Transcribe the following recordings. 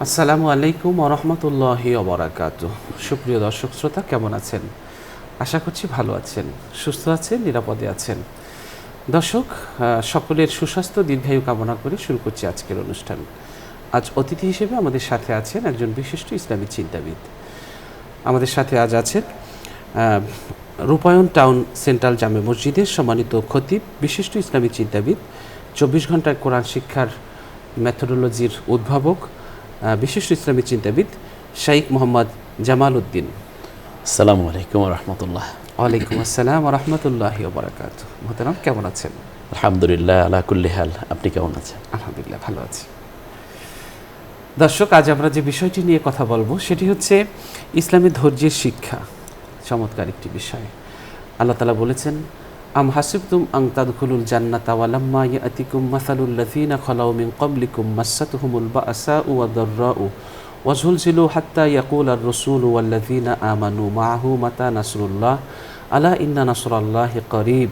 আসসালামু আলাইকুম ওয়া রাহমাতুল্লাহি ওয়া বারাকাতুহু। সুপ্রিয় দর্শক শ্রোতা, কেমন আছেন? আশা করছি ভালো আছেন, সুস্থ আছেন, নিরাপদে আছেন। দর্শক, সকলের সুস্বাস্থ্য দীর্ঘায়ু কামনা করে শুরু করছি আজকের অনুষ্ঠান। আজ অতিথি হিসেবে আমাদের সাথে আছেন একজন বিশিষ্ট ইসলামী চিন্তাবিদ। আমাদের সাথে আজ আছেন রূপায়ণ টাউন সেন্ট্রাল জামে মসজিদের সম্মানিত খতিব, বিশিষ্ট ইসলামী চিন্তাবিদ, 24 ঘন্টার কোরআন শিক্ষার মেথোডোলজির উদ্ভাবক, বিশিষ্ট ইসলামী চিন্তাবিদ শাইখ মোহাম্মদ জামাল উদ্দিন। আসসালামু আলাইকুম ওয়া রাহমাতুল্লাহ। ওয়ালাইকুম আসসালাম ওয়া রাহমাতুল্লাহি ওয়া বারাকাতুহু। মোহতারাম, কেমন আছেন? আলহামদুলিল্লাহ আলা কুল্লি হাল। আপনি কেমন আছেন? আলহামদুলিল্লাহ, ভালো আছি। দর্শক, আজ আমরা যে বিষয়টি নিয়ে কথা বলবো সেটি হচ্ছে ইসলামী ধৈর্যের শিক্ষা। চমৎকার একটি বিষয়। আল্লাহ তাআলা বলেছেন, আম হাসিবতুম আন তাদখুলুল জান্নাতা ওয়া লাম্মা ইয়াতিকুম মাসালুল লাযিনা খালাউ মিন ক্বাবলিকুম মাসাতুহুমুল বাসাউ ওয়াদ দাররাউ ওয়া যুলজিলু হাত্তা ইয়াকুলার রাসূলু ওয়াল লাযিনা আমানু মাআহু মাতা নাসরুল্লাহ আলা ইন্না নাসরাল্লাহি করিব।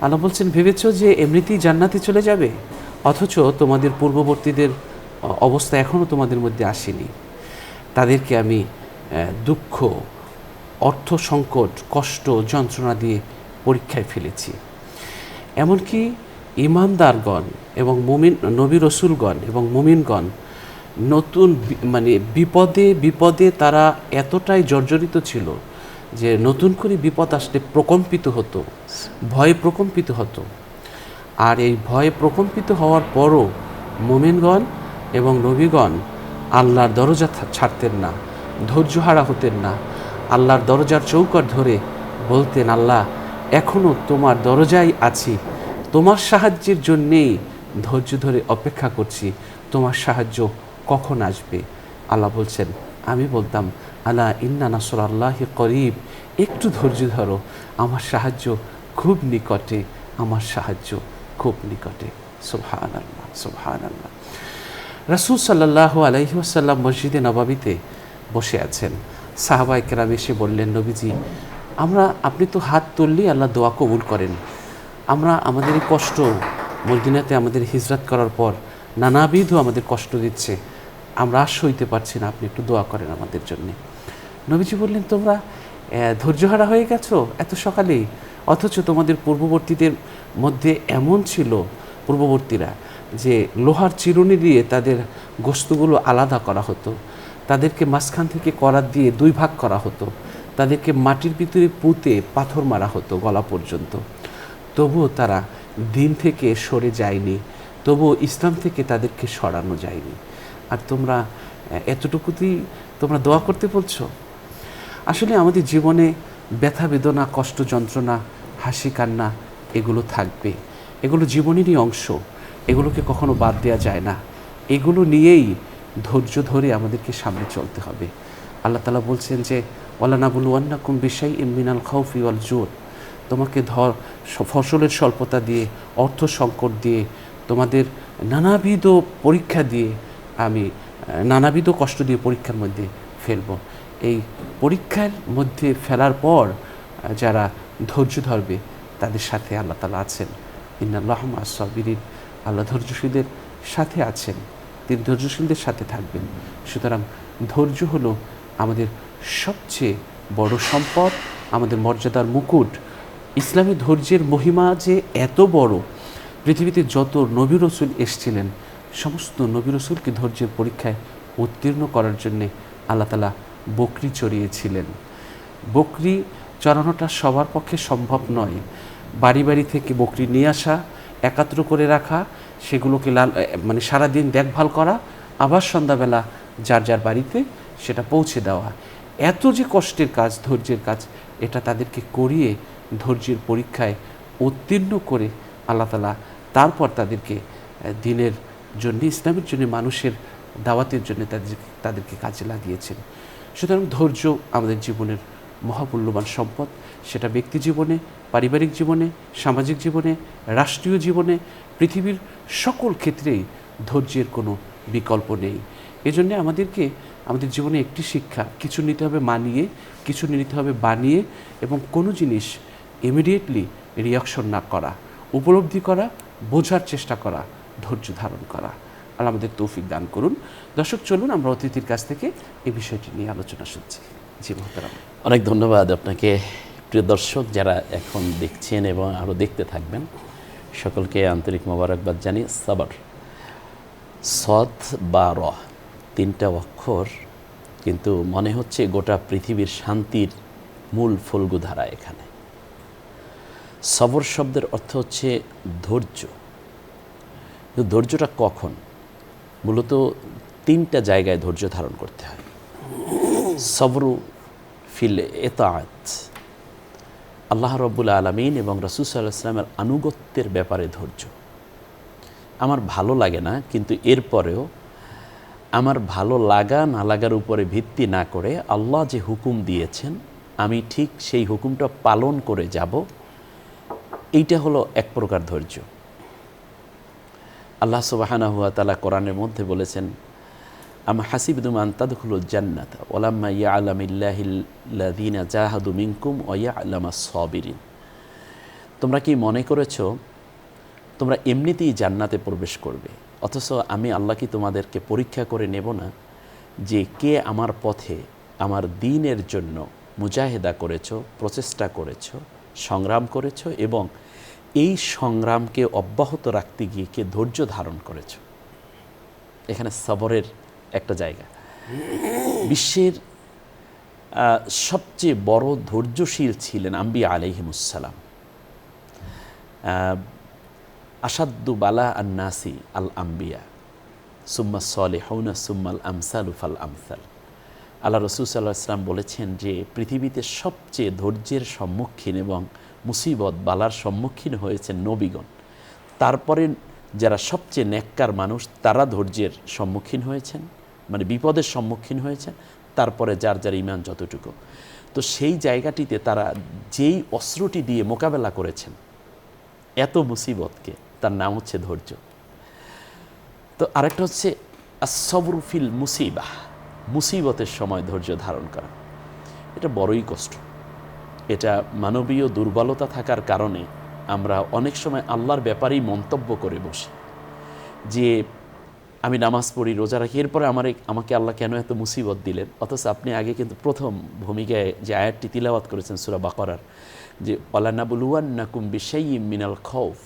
আল্লাহ বলছেন, ভেবেছো যে এমনিতেই জান্নাতে চলে যাবে, অথচ তোমাদের পূর্ববর্তীদের অবস্থা এখনও তোমাদের মধ্যে আসেনি। তাদেরকে আমি দুঃখ, অর্থ সংকট, কষ্ট, যন্ত্রণা দিয়ে পরীক্ষায় ফেলেছি। এমনকি ঈমানদারগণ এবং নবী রসুলগণ এবং মুমিনগণ নতুন বিপদে বিপদে তারা এতটাই জর্জরিত ছিল যে নতুন করে বিপদ আসলে প্রকম্পিত হতো, ভয়ে প্রকম্পিত হতো। আর এই ভয়ে প্রকম্পিত হওয়ার পরও মুমিনগণ এবং নবীগণ আল্লাহর দরজা ছাড়তেন না, ধৈর্যহারা হতেন না। আল্লাহর দরজার চৌকাঠ ধরে বলতেন, আল্লাহ, এখনও তোমার দরজায় আছি, তোমার সাহায্যের জন্যেই ধৈর্য ধরে অপেক্ষা করছি, তোমার সাহায্য কখন আসবে। আল্লাহ বলছেন, আমি বলতাম, আলা ইন্না নাসরাল্লাহি করিব, একটু ধৈর্য ধরো, আমার সাহায্য খুব নিকটে, আমার সাহায্য খুব নিকটে। সুবহানাল্লাহ, সুবহানাল্লাহ। রাসূল সাল্লাল্লাহু আলাইহি ওয়াসাল্লাম মসজিদে নববীতে বসে আছেন। সাহাবায়ে কেরাম এসে বললেন, নবীজি, আপনি তো হাত তুললেই আল্লাহ দোয়া কবুল করেন। আমরা আমাদের এই কষ্ট, মদিনাতে আমাদের হিজরত করার পর নানাবিধ আমাদের কষ্ট দিচ্ছে, আমরা আর সইতে পারছি না, আপনি একটু দোয়া করেন আমাদের জন্যে। নবীজি বললেন, তোমরা ধৈর্যহারা হয়ে গেছো এত সকালেই, অথচ তোমাদের পূর্ববর্তীদের মধ্যে এমন ছিল, পূর্ববর্তীরা, যে লোহার চিরুনি দিয়ে তাদের গোশতগুলো আলাদা করা হতো, তাদেরকে মাঝখান থেকে করাত দিয়ে 2 ভাগ করা হতো, তাদেরকে মাটির ভিতরে পুঁতে পাথর মারা হতো গলা পর্যন্ত। তবুও তারা দিন থেকে সরে যায়নি, তবুও ইসলাম থেকে তাদেরকে সরানো যায়নি। আর তোমরা এতটুকুতেই তোমরা দোয়া করতে বলছো। আসলে আমাদের জীবনে ব্যথা বেদনা, কষ্ট যন্ত্রণা, হাসি কান্না এগুলো থাকবে, এগুলো জীবনেরই অংশ, এগুলোকে কখনো বাদ দেওয়া যায় না। এগুলো নিয়েই ধৈর্য ধরে আমাদেরকে সামনে চলতে হবে। আল্লাহ তাআলা বলছেন যে, ওয়ালানাবলুওয়ান্নাকুম বিশাইইম মিনাল খাউফি ওয়াল জুর, তোমাকে ফসলের স্বল্পতা দিয়ে, অর্থ সংকট দিয়ে, তোমাদের নানাবিধ পরীক্ষা দিয়ে, আমি নানাবিধ কষ্ট দিয়ে পরীক্ষার মধ্যে ফেলব। এই পরীক্ষার মধ্যে ফেলার পর যারা ধৈর্য ধরবে তাদের সাথে আল্লাহ তাআলা আছেন। ইন্নাল্লাহা মা'আস সাবিরিন, আল্লাহ ধৈর্যশীলদের সাথে আছেন, তিনি ধৈর্যশীলদের সাথে থাকবেন। সুতরাং ধৈর্য হলো আমাদের সবচেয়ে বড় সম্পদ, আমাদের মর্যাদার মুকুট। ইসলামী ধৈর্যের মহিমা যে এত বড়, পৃথিবীতে যত নবী রসুল এসেছিলেন, সমস্ত নবী রসুলকে ধৈর্যের পরীক্ষায় উত্তীর্ণ করার জন্যে আল্লাহ তাআলা বকরি চড়িয়েছিলেন। বকরি চড়ানোটা সবার পক্ষে সম্ভব নয়। বাড়ি বাড়ি থেকে বকরি নিয়ে আসা, একাত্র করে রাখা, সেগুলোকে সারাদিন দেখভাল করা, আবার সন্ধ্যাবেলা যার যার বাড়িতে সেটা পৌঁছে দেওয়া, এত যে কষ্টের কাজ, ধৈর্যের কাজ, এটা তাদেরকে করিয়ে ধৈর্যের পরীক্ষায় উত্তীর্ণ করে আল্লাহ তাআলা তারপর তাদেরকে দিনের জন্য, ইসলামের জন্য, মানুষের দাওয়াতের জন্য তাদেরকে কাজে লাগিয়েছেন। সুতরাং ধৈর্য আমাদের জীবনের মহামূল্যবান সম্পদ। সেটা ব্যক্তি জীবনে, পারিবারিক জীবনে, সামাজিক জীবনে, রাষ্ট্রীয় জীবনে, পৃথিবীর সকল ক্ষেত্রেই ধৈর্যের কোনো বিকল্প নেই। এজন্য আমাদেরকে আমাদের জীবনে একটি শিক্ষা, কিছু নিতে হবে মানিয়ে, কিছু নিতে হবে বানিয়ে, এবং কোনো জিনিস ইমিডিয়েটলি রিয়াকশন না করা, উপলব্ধি করা, বোঝার চেষ্টা করা, ধৈর্য ধারণ করা। আল্লাহ আমাদের তৌফিক দান করুন। দর্শক, চলুন আমরা অতিথির কাছ থেকে এই বিষয়টি নিয়ে আলোচনা শুনছি। জি মোহতারাম। অনেক ধন্যবাদ আপনাকে। প্রিয় দর্শক যারা এখন দেখছেন এবং আরও দেখতে থাকবেন, সকলকে আন্তরিক মোবারকবাদ জানিয়ে সাবর, সদ বা র, তিনটা অক্ষর, কিন্তু মনে হচ্ছে গোটা পৃথিবীর শান্তির মূল ফল্গুধারা এখানে। সবর শব্দের অর্থ হচ্ছে ধৈর্য। ধৈর্যটা কখন? মূলত তিনটা জায়গায় ধৈর্য ধারণ করতে হয়। সবরু ফিল এতাআত, আল্লাহ রব্বুল আলামিন এবং রাসূল সাল্লাল্লাহু আলাইহি ওয়াসাল্লামের আনুগত্যের ব্যাপারে ধৈর্য। আমার ভালো লাগে না, কিন্তু এরপরেও আমার ভালো লাগা না লাগার উপরে ভিত্তি না করে আল্লাহ যে হুকুম দিয়েছেন আমি ঠিক সেই হুকুমটা পালন করে যাব, এইটা হলো এক প্রকার ধৈর্য। আল্লাহ সুবহানাহু ওয়া তাআলা কোরআনের মধ্যে বলেছেন, আম হাসিবতুম আন তাদখুলুল জান্নাতা ওয়ালাম্মা ইয়া'লামিল্লাহিল্লাযীনা জাহাদু মিনকুম ওয়া ইয়া'লামাস সাবিরিন। তোমরা কি মনে করেছো তোমরা এমনিতেই জান্নাতে প্রবেশ করবে, অথচ আমি আল্লাহ কি তোমাদেরকে পরীক্ষা করে নেব না যে কে আমার পথে আমার দ্বীনের জন্য মুজাহিদা করেছো, প্রচেষ্টা করেছো, সংগ্রাম করেছো এবং এই সংগ্রামকে অব্যাহত রাখতে গিয়ে কে ধৈর্য ধারণ করেছো। এখানে সবরের একটা জায়গা। বিশ্বের সবচেয়ে বড় ধৈর্যশীল ছিলেন আম্বিয়া আলাইহিমুসসালাম। আসাদ্দু বালা আন্নাসি আল আম্বিয়া সুম্মা সলিহুনা সুম্মাল আমসালু ফাল আমসাল। আল্লাহ রাসূল সাল্লাল্লাহু আলাইহি ওয়াসাল্লাম বলেছেন যে পৃথিবীতে সবচেয়ে ধৈর্যের সম্মুখীন এবং মুসিবত বালার সম্মুখীন হয়েছেন নবীগণ। তারপরে যারা সবচেয়ে নেককার মানুষ তারা ধৈর্যের সম্মুখীন হয়েছেন, মানে বিপদের সম্মুখীন হয়েছেন। তারপরে যার যার ঈমান যতটুকু, তো সেই জায়গাটিতে তারা যেই অস্ত্রটি দিয়ে মোকাবেলা করেছেন এত মুসিবতকে, তার নাম হচ্ছে ধৈর্য। তো আরেকটা হচ্ছে আসবরু ফিল মুসিবাহ, মুসিবতের সময় ধৈর্য ধারণ করা। এটা বড়ই কষ্ট। এটা মানবীয় দুর্বলতা থাকার কারণে আমরা অনেক সময় আল্লাহর ব্যাপারেই মন্তব্য করে বসি যে আমি নামাজ পড়ি, রোজা রাখি, এরপরে আমাকে আল্লাহ কেন এত মুসিবত দিলেন। অথচ আপনি আগে কিন্তু প্রথম ভূমিকায় যে আয়াতটি তিলাওয়াত করেছেন সূরা বাকারার, যে ওয়ালানাবলুওয়ান্নাকুম বিশাইইম মিনাল খাউফ,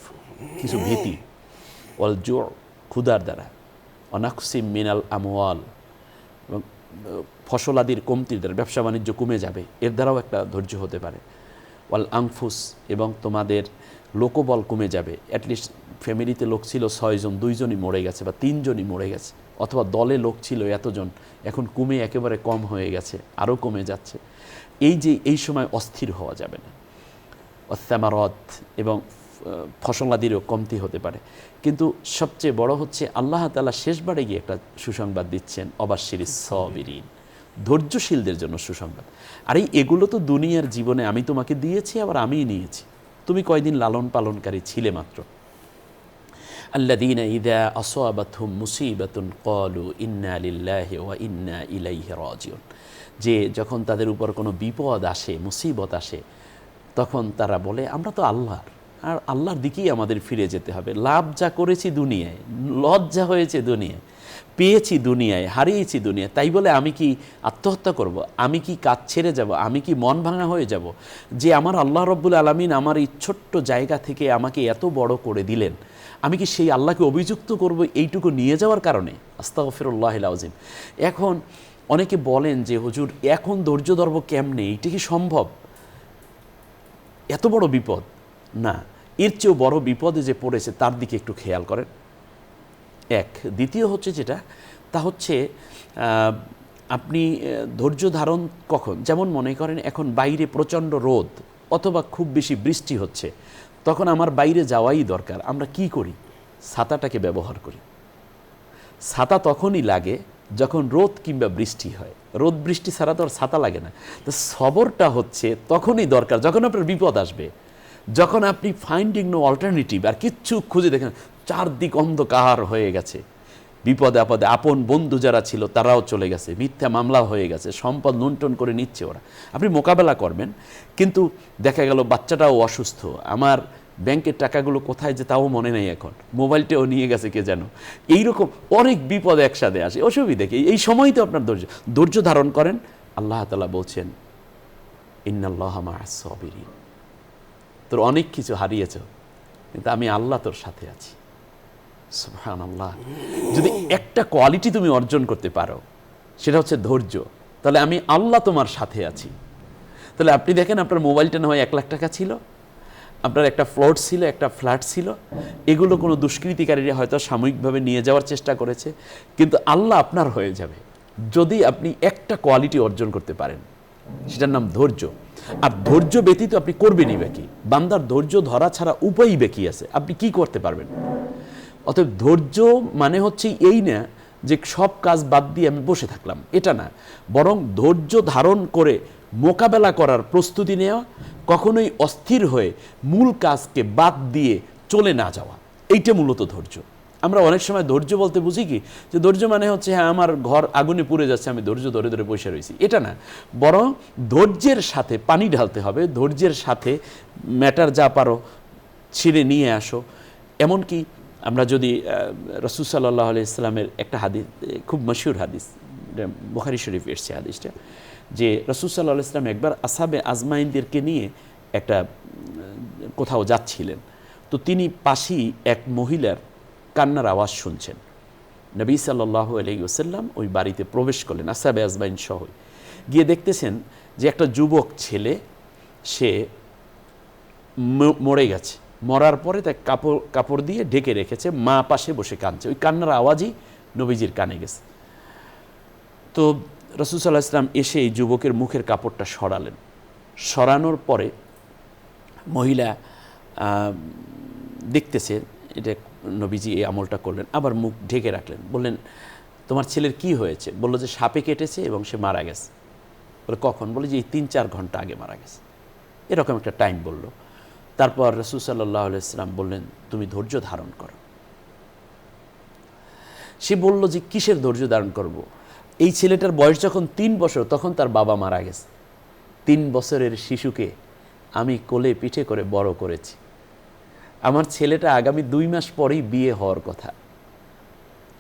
কিছু ভীতি, ওয়াল জু', ক্ষুধার দ্বারা, অনাকসিম মিনাল আমওয়াল, এবং ফসলাদির কমতির দ্বারা, ব্যবসা বাণিজ্য কমে যাবে, এর দ্বারাও একটা ধৈর্য হতে পারে। ওয়াল আনফুস, এবং তোমাদের লোকবল কমে যাবে। অ্যাটলিস্ট ফ্যামিলিতে লোক ছিল 6 জন, 2 জনই মরে গেছে বা 3 জনই মরে গেছে, অথবা দলে লোক ছিল এতজন, এখন কমে একেবারে কম হয়ে গেছে, আরও কমে যাচ্ছে। এই সময় অস্থির হওয়া যাবে না। অস্তামারত, এবং ফসলাদিরও কমতি হতে পারে। কিন্তু সবচেয়ে বড় হচ্ছে আল্লাহ তাআলা শেষবারে গিয়ে একটা সুসংবাদ দিচ্ছেন, অবাশশিরিস সাবিরিন, ধৈর্যশীলদের জন্য সুসংবাদ। আর এগুলো তো দুনিয়ার জীবনে আমি তোমাকে দিয়েছি, আবার আমিই নিয়েছি। তুমি কয়দিন লালন পালনকারী ছিলে মাত্র। আল্লাযীনা ইযা আসাবাতহুম মুসিবাতুন ক্বালু ইন্না লিল্লাহি ওয়া ইন্না ইলাইহি রাজিউন, যে যখন তাদের উপর কোনো বিপদ আসে, মুসিবত আসে, তখন তারা বলে আমরা তো আল্লাহর, আর আল্লাহর দিকেই আমাদের ফিরে যেতে হবে। লাভ যা করেছি দুনিয়ায়, লজ্জা হয়েছে দুনিয়ায়, পেয়েছি দুনিয়ায়, হারিয়েছি দুনিয়ায়, তাই বলে আমি কি আত্মহত্যা করব? আমি কি কাজ ছেড়ে যাব? আমি কি মন ভাঙা হয়ে যাব যে আমার আল্লাহ রব্বুল আলামিন আমার এই ছোট্ট জায়গা থেকে আমাকে এত বড় করে দিলেন, আমি কি সেই আল্লাহকে অভিযুক্ত করব এইটুকু নিয়ে যাওয়ার কারণে? আস্তাগফিরুল্লাহিল আযীম। এখন অনেকে বলেন যে হুজুর এখন ধৈর্য ধরব কেমনে, এইটা কি সম্ভব? এত বড় বিপদ না, এর চেয়েও বড় বিপদে যে পড়েছে তার দিকে একটু খেয়াল করেন। এক, দ্বিতীয় হচ্ছে যেটা, তা হচ্ছে আপনি ধৈর্য ধারণ কখন, যেমন মনে করেন এখন বাইরে প্রচণ্ড রোদ অথবা খুব বেশি বৃষ্টি হচ্ছে, তখন আমার বাইরে যাওয়াই দরকার। আমরা কি করি? ছাতাটাকে ব্যবহার করি। ছাতা তখনই লাগে যখন রোদ কিংবা বৃষ্টি হয়, রোদ বৃষ্টি ছাড়া তো আর ছাতা লাগে না। তো সবরটা হচ্ছে তখনই দরকার যখন আপনার বিপদ আসবে, যখন আপনি ফাইন্ডিং নো অল্টারনেটিভ, আর কিচ্ছু খুঁজে দেখেন, চারদিক অন্ধকার হয়ে গেছে, বিপদে আপদে আপন বন্ধু যারা ছিল তারাও চলে গেছে, মিথ্যা মামলা হয়ে গেছে, সম্পদ লুণ্ঠন করে নিচ্ছে ওরা। আপনি মোকাবেলা করবেন, কিন্তু দেখা গেল বাচ্চাটাও অসুস্থ, আমার ব্যাংকের টাকাগুলো কোথায় যে তাও মনে নেই, এখন মোবাইলটাও নিয়ে গেছে কে যেন। এইরকম অনেক বিপদ একসাথে আসে, অসুবিধা কি? এই সময় তো আপনার ধৈর্য ধারণ করেন। আল্লাহ তাআলা বলছেন ইন্নাল্লাহা মা'আস সাবিরিন, তোর অনেক কিছু হারিয়েছ কিন্তু আমি আল্লাহ তোর সাথে আছি। সুবহানাল্লাহ। যদি একটা কোয়ালিটি তুমি অর্জন করতে পারো সেটা হচ্ছে ধৈর্য, তাহলে আমি আল্লাহ তোমার সাথে আছি। তাহলে আপনি দেখেন, আপনার মোবাইলটা না হয় 1 লাখ টাকা ছিল, আপনার একটা প্লট ছিল, একটা ফ্ল্যাট ছিল, এগুলো কোনো দুষ্কৃতিকারীরা হয়তো সাময়িকভাবে নিয়ে যাওয়ার চেষ্টা করেছে, কিন্তু আল্লাহ আপনার হয়ে যাবে যদি আপনি একটা কোয়ালিটি অর্জন করতে পারেন, সেটার নাম ধৈর্য। আর ধৈর্য ব্যতীত আপনি করবেনই বা কি? বান্দার ধৈর্য ধরা ছাড়া উপায়ই বা কি আছে? আপনি কি করতে পারবেন? অতএব ধৈর্য মানে হচ্ছে এই না যে সব কাজ বাদ দিয়ে আমি বসে থাকলাম, এটা না, বরং ধৈর্য ধারণ করে মোকাবেলা করার প্রস্তুতি নেওয়া, কখনোই অস্থির হয়ে মূল কাজকে বাদ দিয়ে চলে না যাওয়া, এইটা মূলত ধৈর্য। আমরা অনেক সময় ধৈর্য বলতে বুঝি কি, যে ধৈর্য মানে হচ্ছে হ্যাঁ আমার ঘর আগুনে পুড়ে যাচ্ছে, আমি ধৈর্য ধরে ধরে বসে রয়েছি, এটা না, বরং ধৈর্যের সাথে পানি ঢালতে হবে, ধৈর্যের সাথে ম্যাটার যা পারো ছিঁড়ে নিয়ে আসো। এমনকি আমরা যদি রাসূল সাল্লাল্লাহু আলাইহি সাল্লামের একটা হাদিস, খুব মশহুর হাদিস, বুখারী শরীফ এসেছে হাদিসটা, যে রাসূল সাল্লাল্লাহু আলাইহি সাল্লাম একবার আসহাবে আজমাইনদেরকে নিয়ে একটা কোথাও যাচ্ছিলেন, তো তিনি পাশেই এক মহিলার কান্নার আওয়াজ শুনছেন। নবী সাল্লাল্লাহু আলাইহি ওয়াসাল্লাম ওই বাড়িতে প্রবেশ করলেন আসহাবে আজমাইন সহ, গিয়ে দেখতেছেন যে একটা যুবক ছেলে, সে মরে গেছে, মরার পরে তাকে কাপড় দিয়ে ঢেকে রেখেছে, মা পাশে বসে কাঁদছে, ওই কান্নার আওয়াজই নবীজির কানে গেছে। তো রাসূল সাল্লাল্লাহু আলাইহি ওয়াসাল্লাম এসে এই যুবকের মুখের কাপড়টা সরালেন, সরানোর পরে মহিলা দেখতেছে এটা নবীজি এই আমলটা করলেন, আবার মুখ ঢেকে রাখলেন, বললেন তোমার ছেলের কি হয়েছে? বলল যে সাপে কেটেছে এবং সে মারা গেছে। বলে কখন? বলে যে এই 3-4 ঘন্টা আগে মারা গেছে, এরকম একটা টাইম বলল। তারপর রাসূল সাল্লাল্লাহু আলাইহি ওয়াসাল্লাম বললেন তুমি ধৈর্য ধারণ করো। সে বলল যে কিসের ধৈর্য ধারণ করব? এই ছেলেটার বয়স যখন 3 বছর তখন তার বাবা মারা গেছে, 3 বছরের শিশুকে আমি কোলে পিঠে করে বড় করেছি, আমার ছেলেটা আগামী 2 মাস পরেই বিয়ে হওয়ার কথা,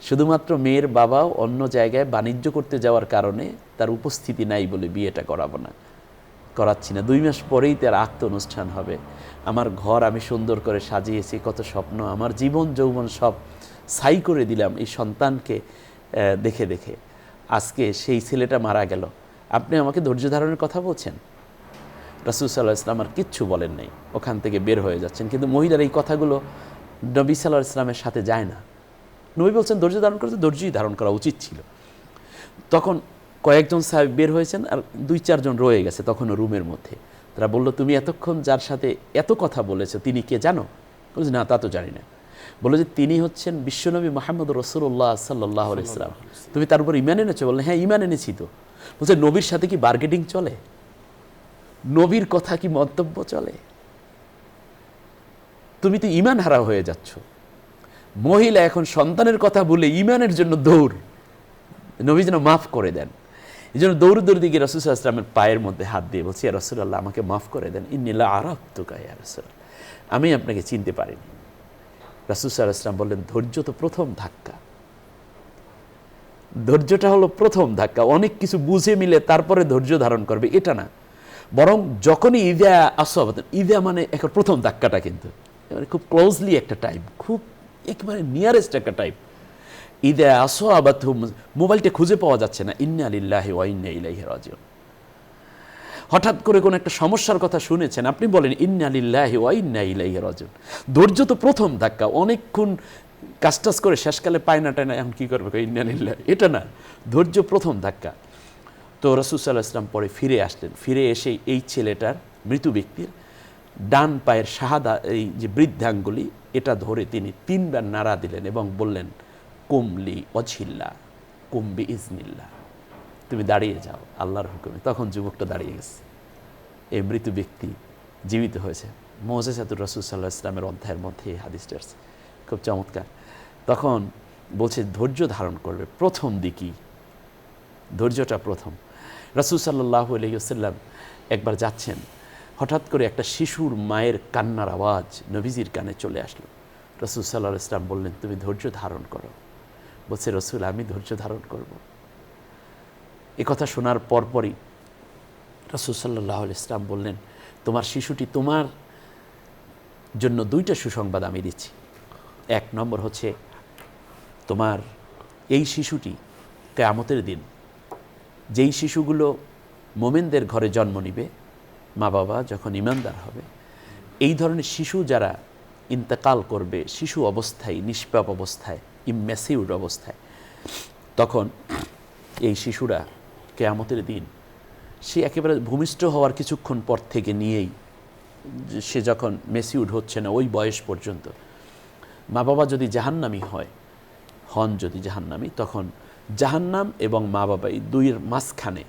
শুধুমাত্র মেয়ের বাবাও অন্য জায়গায় বাণিজ্য করতে যাওয়ার কারণে তার উপস্থিতি নাই বলে বিয়েটা করাচ্ছি না, 2 মাস পরেই তার আক্ত অনুষ্ঠান হবে, আমার ঘর আমি সুন্দর করে সাজিয়েছি, কত স্বপ্ন, আমার জীবন যৌবন সব ছাই করে দিলাম এই সন্তানকে দেখে দেখে, আজকে সেই ছেলেটা মারা গেল, আপনি আমাকে ধৈর্য ধারণের কথা বলছেন? রাসূল সাল্লাল্লাহু আলাইহি ওয়াসাল্লাম আর কিচ্ছু বলেন নাই, ওখান থেকে বের হয়ে যাচ্ছেন, কিন্তু মহিলার এই কথাগুলো নবী সাল্লাল্লাহু আলাইহি ওয়াসাল্লামের সাথে যায় না। নবী বলছেন ধৈর্য ধারণ করতে, ধৈর্যই ধারণ করা উচিত ছিল। তখন কয়েকজন সাহাবী বের হয়েছেন আর 2-4 জন রয়ে গেছে তখনও রুমের মধ্যে। তারা বলল তুমি এতক্ষণ যার সাথে এত কথা বলেছো তিনি কে জানো? বলছে না তা তো জানি না। বলল যে তিনি হচ্ছেন বিশ্বনবী মুহাম্মদ রাসূলুল্লাহ সাল্লাল্লাহু আলাইহি ওয়াসাল্লাম, তুমি তার উপর ঈমান এনেছো? বললেন হ্যাঁ ঈমান এনেছি। তো বলছে নবীর সাথে কি বার্গেটিং চলে? নবীর কথা কি মন্তব্য চলে? তুমি তো ঈমান হারা হয়ে যাচ্ছ। মহিলা এখন সন্তানের কথা বলে ঈমানের জন্য দৌড়, নবী যেন মাফ করে দেন, এই জন্য দৌড় দিকে রাসূল সাল্লাল্লাহু আলাইহি ওয়াসাল্লামের পায়ের মধ্যে হাত দিয়ে বলছি ইয়া রাসূলুল্লাহ আমাকে মাফ করে দেন, ইন্নী লা আরাফতুকা ইয়া রাসূল, আমি আপনাকে চিনতে পারিনি। রাসূল সাল্লাল্লাহু আলাইহি ওয়াসাল্লাম বললেন ধৈর্য তো প্রথম ধাক্কা, ধৈর্যটা হলো প্রথম ধাক্কা, অনেক কিছু বুঝে মিলে তারপরে ধৈর্য ধারণ করবে এটা না, বরং যখনই ঈদা আসাবাত, ঈদা মানে এখন প্রথম ধাক্কাটা কিন্তু খুব ক্লোজলি একটা টাইম, খুব একেবারে নিয়ারেস্ট একটা টাইম। ঈদা আসাবাত মোবাইলটা খুঁজে পাওয়া যাচ্ছে না, ইন্না লিল্লাহি ওয়া ইন্না ইলাইহি রাজিউন। হঠাৎ করে কোনো একটা সমস্যার কথা শুনেছেন, আপনি বলেন ইন্না লিল্লাহি ওয়া ইন্না ইলাইহি রাজিউন। ধৈর্য তো প্রথম ধাক্কা, অনেকক্ষণ কাজটাজ করে শেষকালে পায় না টায় না, এখন কী করবে ইন্না লিল্লাহি, এটা না, ধৈর্য প্রথম ধাক্কা। তো রাসূল সাল্লাল্লাহু আলাইহি ওয়াসাল্লাম পরে ফিরে আসলেন, ফিরে এসে এই ছেলেটার মৃত ব্যক্তির ডান পায়ের শাহাদা, এই যে বৃদ্ধাঙ্গুলি, এটা ধরে তিনি 3 বার নাড়া দিলেন এবং বললেন কুমলি অঝিল্লা কুম্বি ইজনিল্লাহ, তুমি দাঁড়িয়ে যাও আল্লাহর হুকুমে। তখন যুবকটা দাঁড়িয়ে গেছে, এই মৃত ব্যক্তি জীবিত হয়েছে। মুজিজাতুর রাসূল সাল্লাল্লাহু আলাইহি ওয়াসাল্লামের অধ্যায়ের মধ্যে এই হাদিসটা আছে, খুব চমৎকার। তখন বলছে ধৈর্য ধারণ করবে, প্রথম দিকই ধৈর্যটা প্রথম। রাসূল সাল্লাল্লাহু আলাইহি ওয়াসাল্লাম একবার যাচ্ছেন, হঠাৎ করে একটা শিশুর মায়ের কান্নার আওয়াজ নবীজির কানে চলে আসলো। রাসূল সাল্লাল্লাহু আলাইহি ওয়াসাল্লাম বললেন, তুমি ধৈর্য ধারণ করো। বলছে, রসুল আমি ধৈর্য ধারণ করব। এ কথা শোনার পরপরই রাসূল সাল্লাল্লাহু আলাইহি ওয়াসাল্লাম বললেন, তোমার শিশুটি, তোমার জন্য দুইটা সুসংবাদ আমি দিচ্ছি। এক নম্বর হচ্ছে, তোমার এই শিশুটি কিয়ামতের দিন, যেই শিশুগুলো মোমেনদের ঘরে জন্ম নিবে, মা বাবা যখন ঈমানদার হবে, এই ধরনের শিশু যারা ইন্তেকাল করবে শিশু অবস্থায়, নিষ্পাপ অবস্থায়, ইম্যাসিউড অবস্থায়, তখন এই শিশুরা কিয়ামতের দিন সে একেবারে ভূমিষ্ঠ হওয়ার কিছুক্ষণ পর থেকে নিয়েই, সে যখন মেসিউড হচ্ছে না ওই বয়স পর্যন্ত, মা বাবা যদি জাহান্নামী হন যদি জাহান্নামী, তখন জাহান্নাম এবং মা বাবা এই দুইয়ের মাঝখানে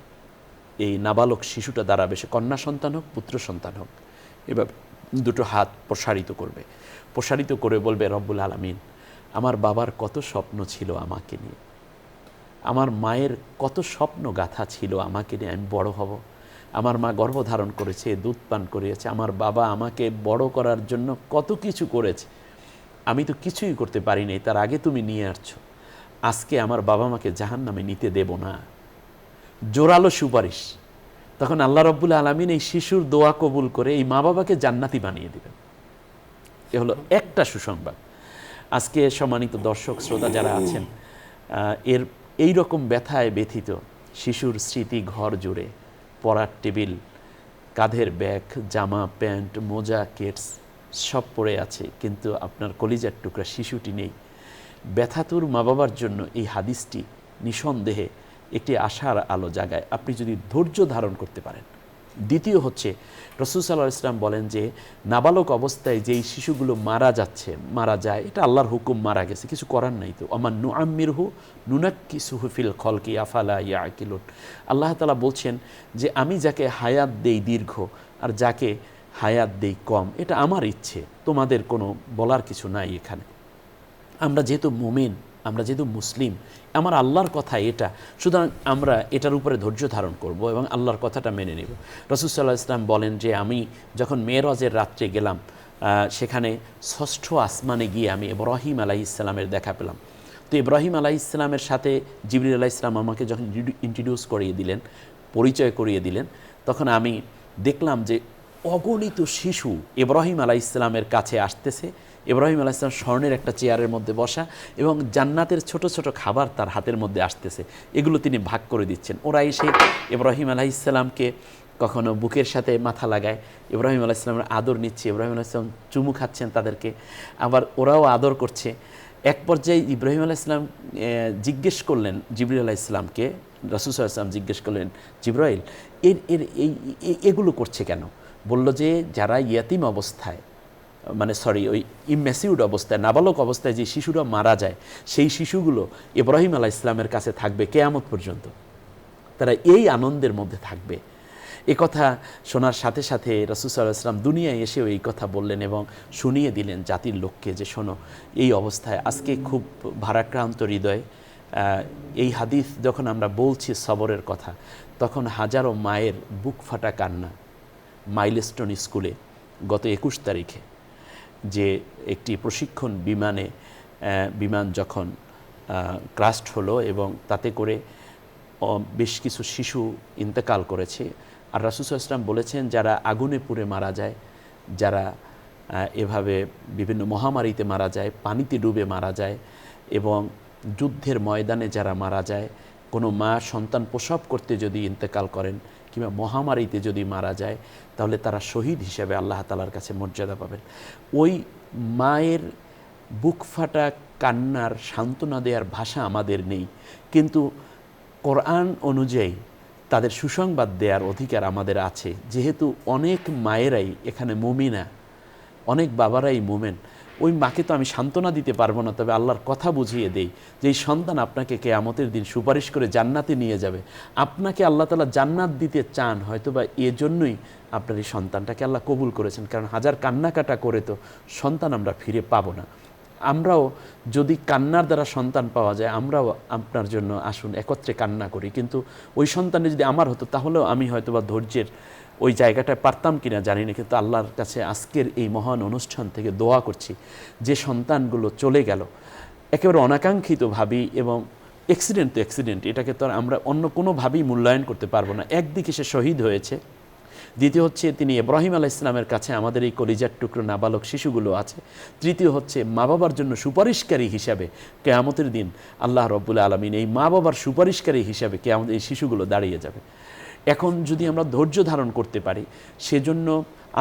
এই নাবালক শিশুটা দাঁড়াবে। সে কন্যা সন্তান হোক, পুত্র সন্তান হোক, এবার দুটো হাত প্রসারিত করবে, প্রসারিত করে বলবে, রব্বুল আলামিন, আমার বাবার কত স্বপ্ন ছিল আমাকে নিয়ে, আমার মায়ের কত স্বপ্ন গাথা ছিল আমাকে নিয়ে, আমি বড় হব, আমার মা গর্ভধারণ করেছে, দুধ পান করিয়েছে, আমার বাবা আমাকে বড় করার জন্য কত কিছু করেছে, আমি তো কিছুই করতে পারি নাই, তার আগে তুমি নিয়ে আসছো, আজকে আমার বাবা মাকে জাহান্নামে নিতে দেব না। জোরালো সুপারিশ। তখন আল্লাহ রাব্বুল আলামিন এই শিশুর দোয়া কবুল করে এই মা বাবাকে জান্নাতি বানিয়ে দেবেন। এ হলো একটা সুসংবাদ। আজকে সম্মানিত দর্শক শ্রোতা যারা আছেন, এই রকম ব্যথায় ব্যথিত শিশুর স্মৃতি ঘর জুড়ে, পড়ার টেবিল, কাঁধের ব্যাগ, জামা প্যান্ট, মোজা, কেটস সব পড়ে আছে, কিন্তু আপনার কলিজার টুকরা শিশুটি নেই। ব্যথাতুর মা বাবার জন্য এই হাদিসটি নিঃসন্দেহে একটি আশার আলো জাগায়, আপনি যদি ধৈর্য ধারণ করতে পারেন। দ্বিতীয় হচ্ছে, রাসূল সাল্লাল্লাহু আলাইহি ওয়াসাল্লাম বলেন যে নাবালক অবস্থায় যেই শিশুগুলো মারা যায়, এটা আল্লাহর হুকুম, মারা গেছে, কিছু করার নাই। তো আমার নুআম্মিরহু নুনাক্কিসুহু ফিল খলকি আফালা ইয়াকিলুন। আল্লাহ তাআলা বলছেন যে আমি যাকে হায়াত দেই দীর্ঘ আর যাকে হায়াত দেই কম, এটা আমার ইচ্ছে, তোমাদের কোনো বলার কিছু নাই এখানে। আমরা যেহেতু মুমিন, আমরা যেহেতু মুসলিম, আমার আল্লাহর কথা এটা, সুতরাং আমরা এটার উপরে ধৈর্য ধারণ করব এবং আল্লাহর কথাটা মেনে নেব। রাসূল সাল্লাল্লাহু আলাইহি ওয়াসাল্লাম বলেন যে আমি যখন মেরাজের রাত্রে গেলাম, সেখানে ষষ্ঠ আসমানে গিয়ে আমি ইব্রাহিম আলাইহিস সালামের দেখা পেলাম। তো ইব্রাহিম আলাইহিস সালামের সাথে জিবরিল আলাইহিস সালাম আমাকে যখন ইন্ট্রোডিউস করিয়ে দিলেন, পরিচয় করিয়ে দিলেন, তখন আমি দেখলাম যে অগণিত শিশু ইব্রাহিম আলাইহিস সালামের কাছে আসতেছে। ইব্রাহিম আলাইহিস সালাম স্বর্ণের একটা চেয়ারের মধ্যে বসা এবং জান্নাতের ছোট ছোট খাবার তার হাতের মধ্যে আসতেছে, এগুলো তিনি ভাগ করে দিচ্ছেন। ওরা এসে ইব্রাহিম আলাইহিস সালামকে কখনো বুকের সাথে মাথা লাগায়, ইব্রাহিম আলাইহিস সালামের আদর নিচ্ছে, ইব্রাহিম আলাইহিস সালাম চুমু খাচ্ছেন তাদেরকে, আবার ওরাও আদর করছে। এক পর্যায়ে ইব্রাহিম আলাইহিস সালাম জিজ্ঞেস করলেন জিবরিল আলাইহিস সালামকে, রাসূল সাল্লাল্লাহু আলাইহি ওয়াসাল্লাম জিজ্ঞেস করলেন, জিবরাইল এগুলো করছে কেন? বলল যে যারা ইয়াতিম অবস্থায়, ওই ইম্যাসিউড অবস্থায়, নাবালক অবস্থায় যে শিশুরা মারা যায়, সেই শিশুগুলো ইব্রাহিম আলাইহিস সালামের কাছে থাকবে কিয়ামত পর্যন্ত, তারা এই আনন্দের মধ্যে থাকবে। এ কথা শোনার সাথে সাথে রাসূল সাল্লাল্লাহু আলাইহি ওয়াসাল্লাম দুনিয়ায় এসেও এই কথা বললেন এবং শুনিয়ে দিলেন জাতির লোককে যে শোনো, এই অবস্থায় আজকে খুব ভারাক্রান্ত হৃদয়ে এই হাদিস যখন আমরা বলছি সবরের কথা, তখন হাজারো মায়ের বুক ফাটা কান্না। মাইলস্টোন স্কুলে গত 21 তারিখে যে একটি প্রশিক্ষণ বিমান যখন ক্রাস্ট হলো এবং তাতে করে বেশ কিছু শিশু ইন্তেকাল করেছে। আর রাসূল সাল্লাল্লাহু আলাইহি ওয়াসাল্লাম বলেছেন, যারা আগুনে পুড়ে মারা যায়, যারা এভাবে বিভিন্ন মহামারীতে মারা যায়, পানিতে ডুবে মারা যায় এবং যুদ্ধের ময়দানে যারা মারা যায়, কোনো মা সন্তান প্রসব করতে যদি ইন্তেকাল করেন কিংবা মহামারীতে যদি মারা যায়, তাহলে তারা শহীদ হিসেবে আল্লাহ তাআলার কাছে মর্যাদা পাবেন। ওই মায়ের বুক ফাটা কান্নার সান্ত্বনা দেওয়ার ভাষা আমাদের নেই, কিন্তু কোরআন অনুযায়ী তাদের সুসংবাদ দেওয়ার অধিকার আমাদের আছে। যেহেতু অনেক মায়েরাই এখানে মুমিনা, অনেক বাবারাই মুমেন, ওই মাকে তো আমি সান্ত্বনা দিতে পারবো না, তবে আল্লাহর কথা বুঝিয়ে দেই যে এই সন্তান আপনাকে কিয়ামতের দিন সুপারিশ করে জান্নাতে নিয়ে যাবে। আপনাকে আল্লাহ তাআলা জান্নাত দিতে চান, হয়তোবা এজন্যই আপনার এই সন্তানটাকে আল্লাহ কবুল করেছেন, কারণ হাজার কান্নাকাটা করে তো সন্তান আমরা ফিরে পাবো না। আমরাও যদি কান্নার দ্বারা সন্তান পাওয়া যায়, আমরাও আপনার জন্য আসুন একত্রে কান্না করি, কিন্তু ওই সন্তানে যদি আমার হতো তাহলেও আমি হয়তোবা ধৈর্যের ওই জায়গাটায় পারতাম কিনা জানি না, কিন্তু আল্লাহর কাছে আজকের এই মহান অনুষ্ঠান থেকে দোয়া করছি যে সন্তানগুলো চলে গেল একেবারে অনাকাঙ্ক্ষিতভাবেই, এবং অ্যাক্সিডেন্ট তো অ্যাক্সিডেন্ট, এটাকে তো আর আমরা অন্য কোনোভাবেই মূল্যায়ন করতে পারবো না। একদিকে সে শহীদ হয়েছে, দ্বিতীয় হচ্ছে তিনি ইব্রাহিম আলাইহিস সালামের কাছে আমাদের এই কলিজার টুকরো নাবালক শিশুগুলো আছে, তৃতীয় হচ্ছে মা বাবার জন্য সুপারিশকারী হিসাবে কিয়ামতের দিন আল্লাহ রাব্বুল আলামিন এই মা বাবার সুপারিশকারী হিসাবে কিয়ামতের এই শিশুগুলো দাঁড়িয়ে যাবে। এখন যদি আমরা ধৈর্য ধারণ করতে পারি, সেজন্য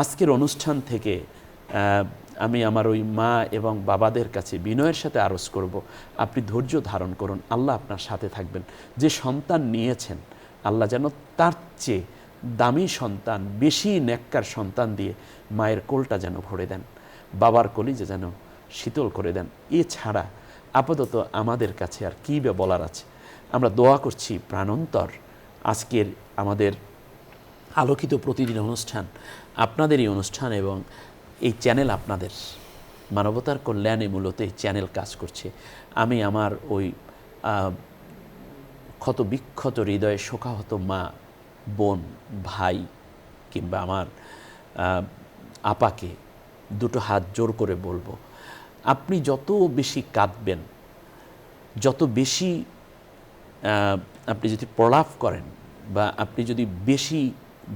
আজকের অনুষ্ঠান থেকে আমি আমার ওই মা এবং বাবাদের কাছে বিনয়ের সাথে আরজ করব, আপনি ধৈর্য ধারণ করুন, আল্লাহ আপনার সাথে থাকবেন। যে সন্তান নিয়েছেন আল্লাহ যেন তার চেয়ে দামি সন্তান, বেশি নেককার সন্তান দিয়ে মায়ের কোলটা যেন ভরে দেন, বাবার কলিজা যেন শীতল করে দেন। এছাড়া আপাতত আমাদের কাছে আর কী বা বলার আছে। আমরা দোয়া করছি প্রাণন্তর আজকের আমাদের আলোকিত প্রতিদিন অনুষ্ঠান, আপনাদের এই অনুষ্ঠান এবং এই চ্যানেল আপনাদের মানবতার কল্যাণে মূলত এই চ্যানেল কাজ করছে। আমি আমার ওই ক্ষত বিক্ষত হৃদয়ে শোকাহত মা, বোন, ভাই কিংবা আমার আপাকে দুটো হাত জোর করে বলবো, আপনি যত বেশি কাঁদবেন, যত বেশি আপনি যদি প্রলাপ করেন বা আপনি যদি বেশি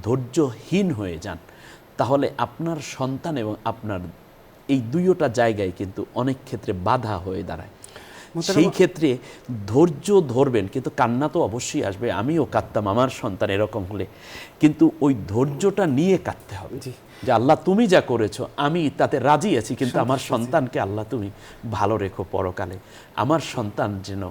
ধৈর্যহীন হয়ে যান, তাহলে আপনার সন্তান এবং আপনার এই দুইটা জায়গায় কিন্তু অনেক ক্ষেত্রে বাধা হয়ে দাঁড়ায়। সেই ক্ষেত্রে ধৈর্য ধরবেন, কিন্তু কান্না তো অবশ্যই আসবে। আমিও কাঁদতাম আমার সন্তান এরকম হলে, কিন্তু ওই ধৈর্যটা নিয়ে কাঁদতে হবে যে আল্লাহ তুমি যা করেছো আমি তাতে রাজি আছি, কিন্তু আমার সন্তানকে আল্লাহ তুমি ভালো রেখো পরকালে। আমার সন্তান যেন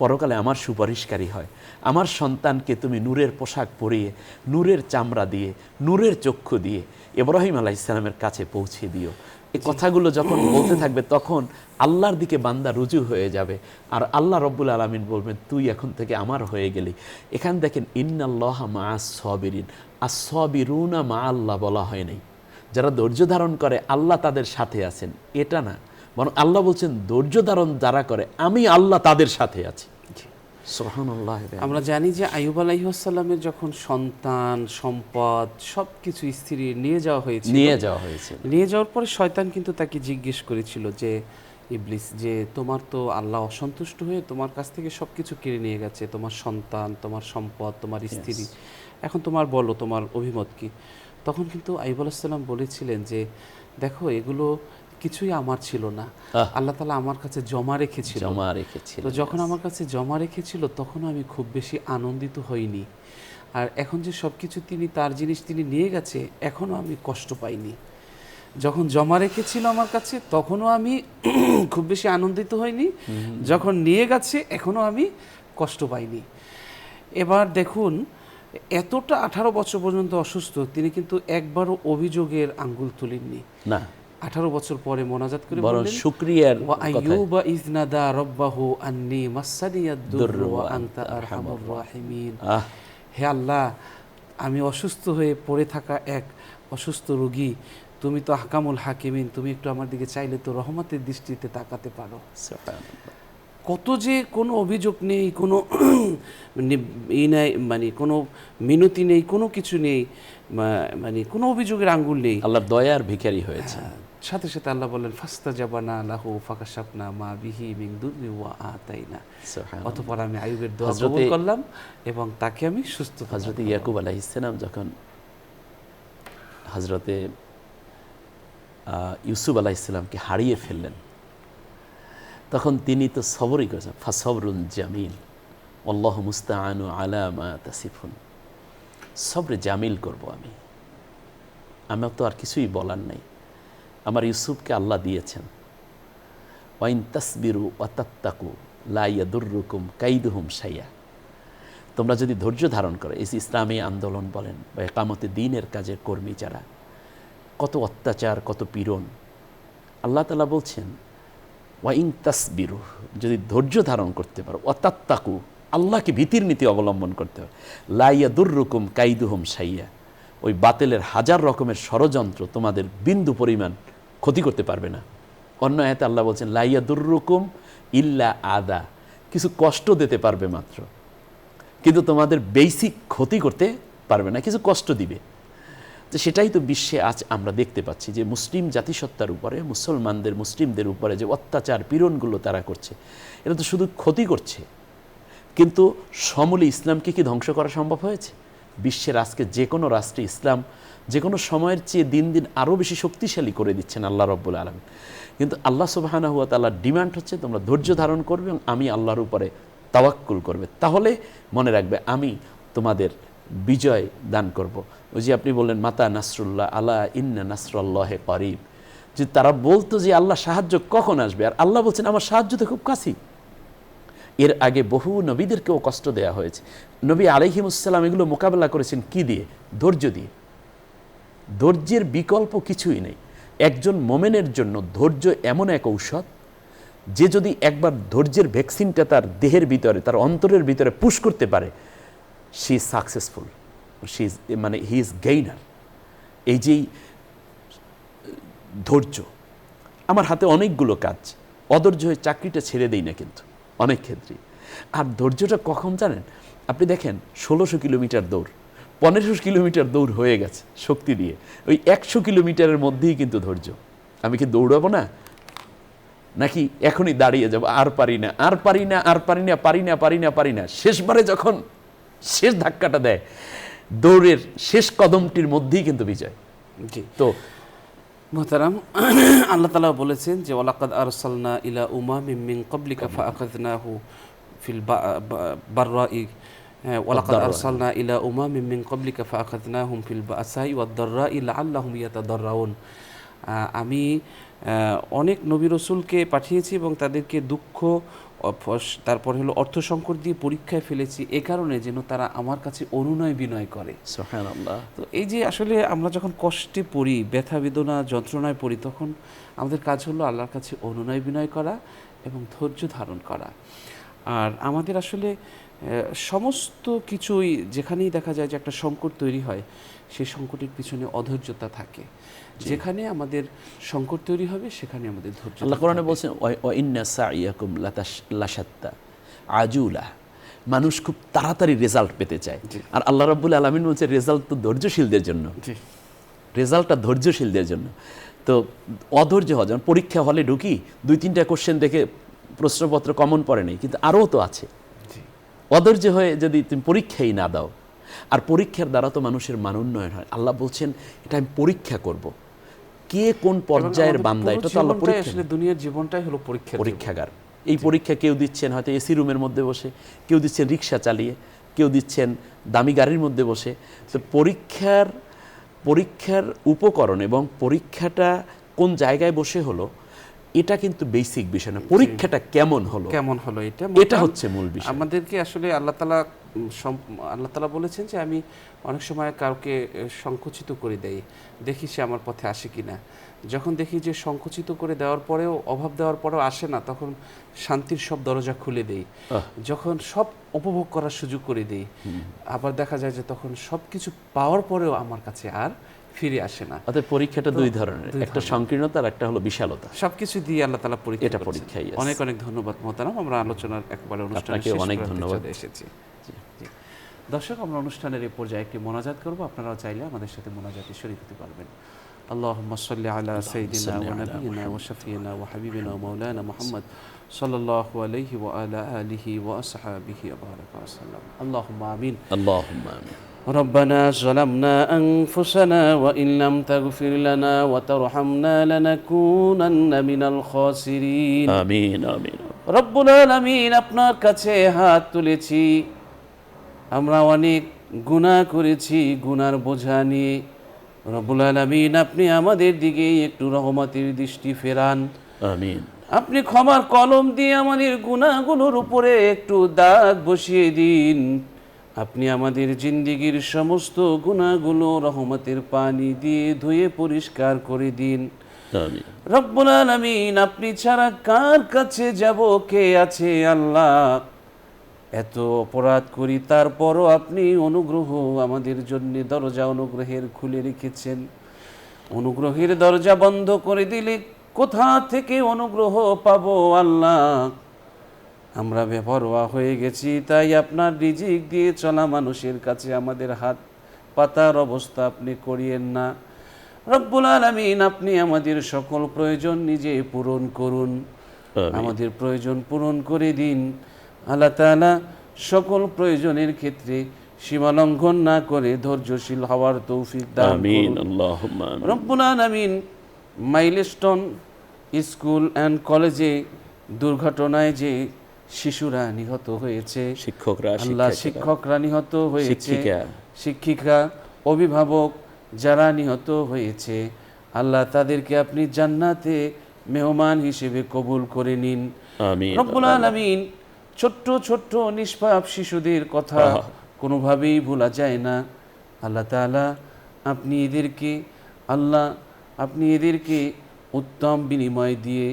পরকালে আমার সুপারিশকারী হয়। আমার সন্তানকে তুমি নূরের পোশাক পরিয়ে, নূরের চামড়া দিয়ে, নূরের চক্ষু দিয়ে ইব্রাহিম আলাইহিস সালামের কাছে পৌঁছে দিও। এই কথাগুলো যখন বলতে থাকবে তখন আল্লাহর দিকে বান্দা রুজু হয়ে যাবে, আর আল্লাহ রব্বুল আলামিন বলবেন তুই এখন থেকে আমার হয়ে গেলি। এখানে দেখেন ইন্নাল্লাহা মাআস সাবিরিন, আস-সাবিরুনা মা আল্লাহ বলা হয় নাই। যারা ধৈর্য ধারণ করে আল্লাহ তাদের সাথে আছেন, এটা না, বরং আল্লাহ বলছেন ধৈর্য ধারণ যারা করে আমি আল্লাহ তাদের সাথে আছি। সুবহানাল্লাহ। আমরা জানি যে আইয়ুব আলাইহিস সালামের যখন সন্তান, সম্পদ সবকিছু স্ত্রী নিয়ে যাওয়া হয়েছিল, নিয়ে যাওয়ার পরে শয়তান কিন্তু তাকে জিজ্ঞেস করেছিল যে ইবলিস, যে তোমার তো আল্লাহ অসন্তুষ্ট হয়ে তোমার কাছ থেকে সবকিছু কেড়ে নিয়ে গেছে, তোমার সন্তান, তোমার সম্পদ, তোমার স্ত্রী, এখন তোমার বলো তোমার অভিমত কি? তখন কিন্তু আইয়ুব আলাইহিস সালাম বলেছিলেন যে দেখো এগুলো কিছুই আমার ছিল না, আল্লাহ তাআলা আমার কাছে জমা রেখেছিল। তো যখন আমার কাছে জমা রেখেছিল তখন আমি খুব বেশি আনন্দিত হইনি, আর এখন যে সবকিছু তিনি তার জিনিস তিনি নিয়ে গেছে এখনো আমি কষ্ট পাইনি। যখন জমা রেখেছিল আমার কাছে তখনও আমি খুব বেশি আনন্দিত হইনি, যখন নিয়ে গেছে এখনো আমি কষ্ট পাইনি। এবার দেখুন, এতটা 18 বছর পর্যন্ত অসুস্থ তিনি কিন্তু একবারও অভিযোগের আঙ্গুল তুলেননি না। 18 বছর পরে মোনাজাত করে বললেন শুকরিয়ার ওয়া আইয়ুবা ইযনাদা রাব্বাহু আন্নী মাসসানিয়াদ দুররু ওয়া আনতা আরহামুর রাহিমিন। হে আল্লাহ, আমি অসুস্থ হয়ে পড়ে থাকা এক অসুস্থ রোগী, তুমি তো আহকামুল হাকিমিন, তুমি একটু আমার দিকে চাইলে তো রহমতের দৃষ্টিতে তাকাতে পারো। কত যে কোনো অভিযোগ নেই, কোনো মানে কোনো মিনতি নেই, কোনো কিছু নেই, মানে কোনো অভিযোগের আঙ্গুল নেই, আল্লাহর দয়ার ভিখারি হয়েছে। সাথে সাথে আল্লাহ বললেন ফাস্তাজাবনা লাহু ফাকাশাফনা মা বিহি মিন দুররি ওয়া আতাইনা। অতঃপর আমি আইয়ুবের দোয়া কবুল করলাম এবং তাকে আমি সুস্থ। হযরত ইয়াকুব আলাইহিস সালাম যখন হযরতে ইউসুফ আলাইহিস সালামকে হারিয়ে ফেললেন, তখন তিনি তো সবরই করেছেন, ফাসবরুন জামিল আল্লাহু মুস্তাআনু আলা মা তাসিফুন। সবরে জামিল করব আমি, আমার তো আর কিছুই বলার নাই। আমার ইউসুফকে আল্লাহ দিয়েছেন, ওয়াইন তাসবিরু ওয়া তাত্তাকু লা ইয়াদুররুকুম কাইদুহুম শাইয়া। তোমরা যদি ধৈর্য ধারণ করো, এই ইসলামী আন্দোলন বলেন বা ইকামতে দ্বীনের কাজের কর্মী যারা, কত অত্যাচার, কত পীড়ন, আল্লাহ তাআলা বলছেন ওয়াইন তাসবিরু, যদি ধৈর্য ধারণ করতে পারো, ওয়া তাত্তাকু, আল্লাহকে ভীতির নীতি অবলম্বন করতে হবে, লা ইয়াদুররুকুম কাইদুহুম শাইয়া, ওই বাতিলের হাজার রকমের ষড়যন্ত্র তোমাদের বিন্দু পরিমাণ ক্ষতি করতে পারবে না। অন্য আয়াতে আল্লাহ বলছেন লা ইয়াদুররুকুম ইল্লা আদা, কিছু কষ্ট দিতে পারবে মাত্র, কিন্তু তোমাদের বেসিক ক্ষতি করতে পারবে না, কিছু কষ্ট দিবে। তো সেটাই তো বিশ্বে আজ আমরা দেখতে পাচ্ছি যে মুসলিম জাতিসত্তার উপরে মুসলিমদের উপরে যে অত্যাচার পীড়নগুলো তারা করছে, এটা তো শুধু ক্ষতি করছে, কিন্তু সমূলে ইসলামকে কি ধ্বংস করা সম্ভব হয়েছে? বিশ্বের আজকে যে কোনো রাষ্ট্রে ইসলাম যে কোনো সময়ের চেয়ে দিন দিন আরও বেশি শক্তিশালী করে দিচ্ছেন আল্লাহ রাব্বুল আলামিন। কিন্তু আল্লাহ সুবহানাহু ওয়া তাআলার ডিমান্ড হচ্ছে তোমরা ধৈর্য ধারণ করবে এবং আমি আল্লাহর উপরে তাওয়াক্কুল করবে, তাহলে মনে রাখবে আমি তোমাদের বিজয় দান করব। ওই যে আপনি বললেন মাতা নাসরুল্লাহ, আলা ইন্না নাসরুল্লাহি করিব, যে তারা বলতো যে আল্লাহ সাহায্য কখন আসবে, আর আল্লাহ বলছেন আমার সাহায্য তো খুব কাছেই। এর আগে বহু নবীদেরকেও কষ্ট দেওয়া হয়েছে, নবী আলাইহিমুসসালাম এগুলো মোকাবেলা করেছেন কি দিয়ে? ধৈর্য দিয়ে। ধৈর্যের বিকল্প কিছুই নেই। একজন মোমেনের জন্য ধৈর্য এমন এক ঔষধ, যে যদি একবার ধৈর্যের ভ্যাকসিনটা তার দেহের ভিতরে, তার অন্তরের ভিতরে পুশ করতে পারে, she is successful, he is gainer. এই যেই ধৈর্য, আমার হাতে অনেকগুলো কাজ, অধৈর্য হয়ে চাকরিটা ছেড়ে দেই না কিন্তু অনেক ক্ষেত্রে। আর ধৈর্যটা কখন জানেন? আপনি দেখেন 1600 কিলোমিটার দৌড়, 1500 কিলোমিটার দৌড় হয়ে গেছে শক্তি দিয়ে, ওই 100 কিলোমিটারের মধ্যেই কিন্তু ধৈর্য। আমি কি দৌড়াবো না, নাকি এখনই দাঁড়িয়ে যাব, আর পারি না, আর পারি না, আর পারি না, পারি না, পারি না, পারি না, শেষবারে যখন শেষ ধাক্কাটা দেয়, দৌড়ের শেষ কদমটির মধ্যেই কিন্তু বিজয়। জি, তো মুহতারাম, আল্লাহ তাআলা বলেছেন যে ওয়ালাকাদ আরসালনা ইলা উমামিন মিন ক্বাবলিকা ফাআখাযনাহু ফিল বাররাই, ওয়ালাকাদ আরসালনা ইলা উমামিন মিন ক্বাবলিকা ফাআখাযনাহুম ফিল বাসাই ওয়াদ দাররাই লাআল্লাহুম ইয়াতাদাররাউন। আমি অনেক নবী রাসূলকে পাঠিয়েছি এবং তাদেরকে দুঃখ, তারপর হলো অর্থ সংকট দিয়ে পরীক্ষায় ফেলেছি, এ কারণে যেন তারা আমার কাছে অনুনয় বিনয় করে। সুবহানাল্লাহ। তো এই যে আসলে আমরা যখন কষ্টে পড়ি, ব্যথা বেদনা যন্ত্রণায় পড়ি, তখন আমাদের কাজ হলো আল্লাহর কাছে অনুনয় বিনয় করা এবং ধৈর্য ধারণ করা। আর আমাদের আসলে সমস্ত কিছুই, যেখানেই দেখা যায় যে একটা সংকট তৈরি হয়, সেই সংকটের পিছনে অধৈর্যতা থাকে। যেখানে আমাদের সংকট তৈরি হবে সেখানে আমাদের ধৈর্য। আল্লাহ কোরআনে বলছেন ওয়া ইন্না সাইয়াকুম লাশাত্তা আজুলা, মানুষ খুব তাড়াতাড়ি রেজাল্ট পেতে চায়, আর আল্লাহ রাব্বুল আলামিন বলছে রেজাল্ট তো ধৈর্যশীলদের জন্য, রেজাল্টটা ধৈর্যশীলদের জন্য। তো অধৈর্য হওয়া, যেমন পরীক্ষা হলে ঢুকি, 2-3টা কোশ্চেন দেখে প্রশ্নপত্র কমন পড়ে নেই, কিন্তু আরও তো আছে। অধৈর্য হয়ে যদি তুমি পরীক্ষাই না দাও, আর পরীক্ষার দ্বারা তো মানুষের মান উন্নয়ন হয়। আল্লাহ বলছেন এটা আমি পরীক্ষা করব, কে কোন পর্যায়ের বান্দা, এটা তো আল্লাহ পরীক্ষা। আসলে দুনিয়ার জীবনটাই হলো পরীক্ষাগার। এই পরীক্ষা কেউ দিচ্ছেন হয়তো এসি রুমের মধ্যে বসে, কেউ দিচ্ছেন রিক্সা চালিয়ে, কেউ দিচ্ছেন দামি গাড়ির মধ্যে বসে। তো পরীক্ষার উপকরণ এবং পরীক্ষাটা কোন জায়গায় বসে হলো, এটা কিন্তু বেসিক বিষয় না, পরীক্ষাটা কেমন হলো এটা হচ্ছে মূল বিষয়। আমাদেরকে আসলে আল্লাহ তাআলা বলেছেন যে আমি অনেক সময় কাউকে সংকুচিত করে দেই, দেখি সে আমার পথে আসে কিনা। যখন দেখি যে সংকুচিত করে দেওয়ার পরেও, অভাব দেওয়ার পরেও আসে না, তখন শান্তির সব দরজা খুলে দেই। যখন সব উপভোগ করার সুযোগ করে দেই, আবার দেখা যায় যে তখন সব কিছু পাওয়ার পরেও আমার কাছে আর ফিরে আসে না। অর্থাৎ পরীক্ষাটা দুই ধরনের, একটা সংকীর্ণতা আর একটা হলো বিশালতা। সবকিছু দিয়ে আল্লাহ তাআলা পরীক্ষা এটা পরীক্ষাই। অনেক অনেক ধন্যবাদ মোহতারাম। আমরা আলোচনার একবারে অনুষ্ঠানে শেষ অনেক ধন্যবাদ এসেছি। দর্শক, আমরা অনুষ্ঠানের এই পর্যায়ে একটি মোনাজাত করব, আপনারাও চাইলে আমাদের সাথে মোনাজাতে শরীক হতে পারবেন। আল্লাহুম্মা সাল্লি আলা সাইয়্যিদিনা ওয়া নাবিয়িনা ওয়া শাফিয়িনা ওয়া হাবিবিনা ওয়া মাওলানা মুহাম্মদ সাল্লাল্লাহু আলাইহি ওয়া আলা আলিহি ওয়া আসহাবিহি ওয়া বারাকা ওয়া সাল্লাম। আল্লাহুম্মা আমিন। আল্লাহুম্মা আমিন। ربنا ظلمنا أنفسنا وإن لم تغفر لنا وترحمنا لنكونن من الخاسرين آمين آمين رب العالمين, আপনার কাছে হাত তুলেছি, আমরা অনেক গুনাহ করেছি, গুনার বোঝা নিয়ে। রব্বুল আলামিন, আপনি আমাদের দিকে একটু রহমতের দৃষ্টি ফেরান। আমিন। আপনি ক্ষমার কলম দিয়ে আমাদের গুনাহগুলোর উপরে একটু দাগ বসিয়ে দিন। আপনি আমাদের জিন্দেগীর সমস্ত গুনাহগুলো রহমতের পানি দিয়ে ধুয়ে পরিষ্কার করে দিন। আমিন। রব্বুল আলামিন, আপনি ছাড়া কার কাছে যাব, কে আছে আল্লাহ? এত অপরাধ করি, তারপরও আপনি অনুগ্রহ আমাদের জন্য দরজা অনুগ্রহের খুলে রেখেছেন। অনুগ্রহের দরজা বন্ধ করে দিলে কোথা থেকে অনুগ্রহ পাবো আল্লাহ? আমরা বেপরোয়া হয়ে গেছি, তাই আপনার রিজিক দিয়ে চলা মানুষের কাছে আমাদের হাত পাতার অবস্থা আপনি করিয়েন না। রব্বুল আলামিন, আপনি আমাদের সকল প্রয়োজন নিজে পূরণ করুন, আমাদের প্রয়োজন পূরণ করে দিন। আল্লাহ তাআলা সকল প্রয়োজনের ক্ষেত্রে সীমা লঙ্ঘন না করে ধৈর্যশীল হওয়ার তৌফিক দান করুন। আল্লাহুম্মা আমিন। রব্বুল আলামিন, মাইলস্টোন স্কুল অ্যান্ড কলেজে দুর্ঘটনায় যে শিশুরা নিহত হয়েছে, আল্লাহ শিক্ষকরা নিহত হয়েছে, শিক্ষিকা, অভিভাবক যারা নিহত হয়েছে, আল্লাহ তাদেরকে আপনি জান্নাতে মেহমান হিসেবে কবুল করে নিন। রব্বুল আলামিন, ছোট্ট ছোট্ট নিষ্পাপ শিশুদের কথা কোনোভাবেই ভোলা যায় না। আল্লাহ তাআলা, আপনি এদেরকে উত্তম বিনিময় দিয়ে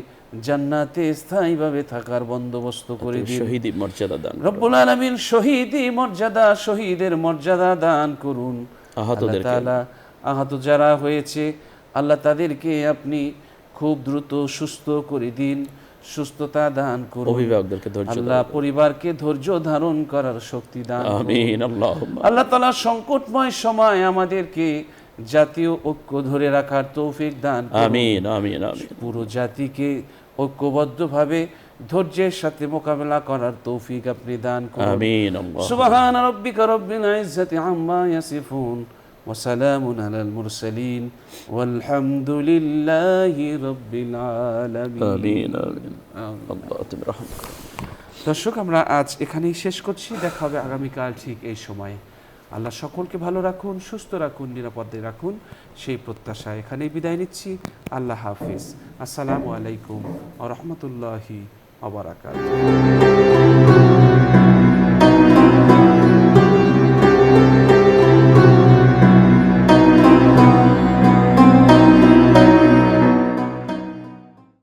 জান্নাতে স্থায়ীভাবে থাকার বন্দোবস্ত করে দিন। শহীদি মর্যাদা দান রব্বুল আলামিন, শহীদের মর্যাদা দান করুন। আল্লাহ তাআলা, আহত যারা হয়েছে, আল্লাহ তাদেরকে আপনি খুব দ্রুত সুস্থ করে দিন, সুস্থতা দান করুন। অভিভাবকদেরকে ধৈর্য, আল্লাহ পরিবারকে ধৈর্য ধারণ করার শক্তি দান করুন। আমিন আল্লাহুম্মা। আল্লাহ তাআলা সংকটময় সময় আমাদেরকে জাতীয় ঐক্য ধরে রাখার তৌফিক দান করুন। আমিন আমিন আমিন। পুরো জাতিকে ঐক্যবদ্ধভাবে ধৈর্যের সাথে মোকাবেলা করার তৌফিক আপনি দান করুন। আমিন আল্লাহ। সুবহান রাব্বিকা রাব্বিল ইজ্জাতি আম্মা ইয়াসিফুন ওয়া সালামুন আলাল মুরসালিন ওয়ালহামদুলিল্লাহি রাব্বিল আলামিন। আমিন আমিন। আল্লাহ তুমি রহম করো। দর্শক, আমরা আজ এখানেই শেষ করছি। দেখা হবে আগামীকাল ঠিক এই সময়ে। আল্লাহ সকলকে ভালো রাখুন, সুস্থ রাখুন, নিরাপদে রাখুন, সেই প্রত্যাশা এখানেই বিদায় নিচ্ছি। আল্লাহ হাফিজ। আসসালামু আলাইকুম ওয়া রাহমাতুল্লাহি ওয়া বারাকাতুহু।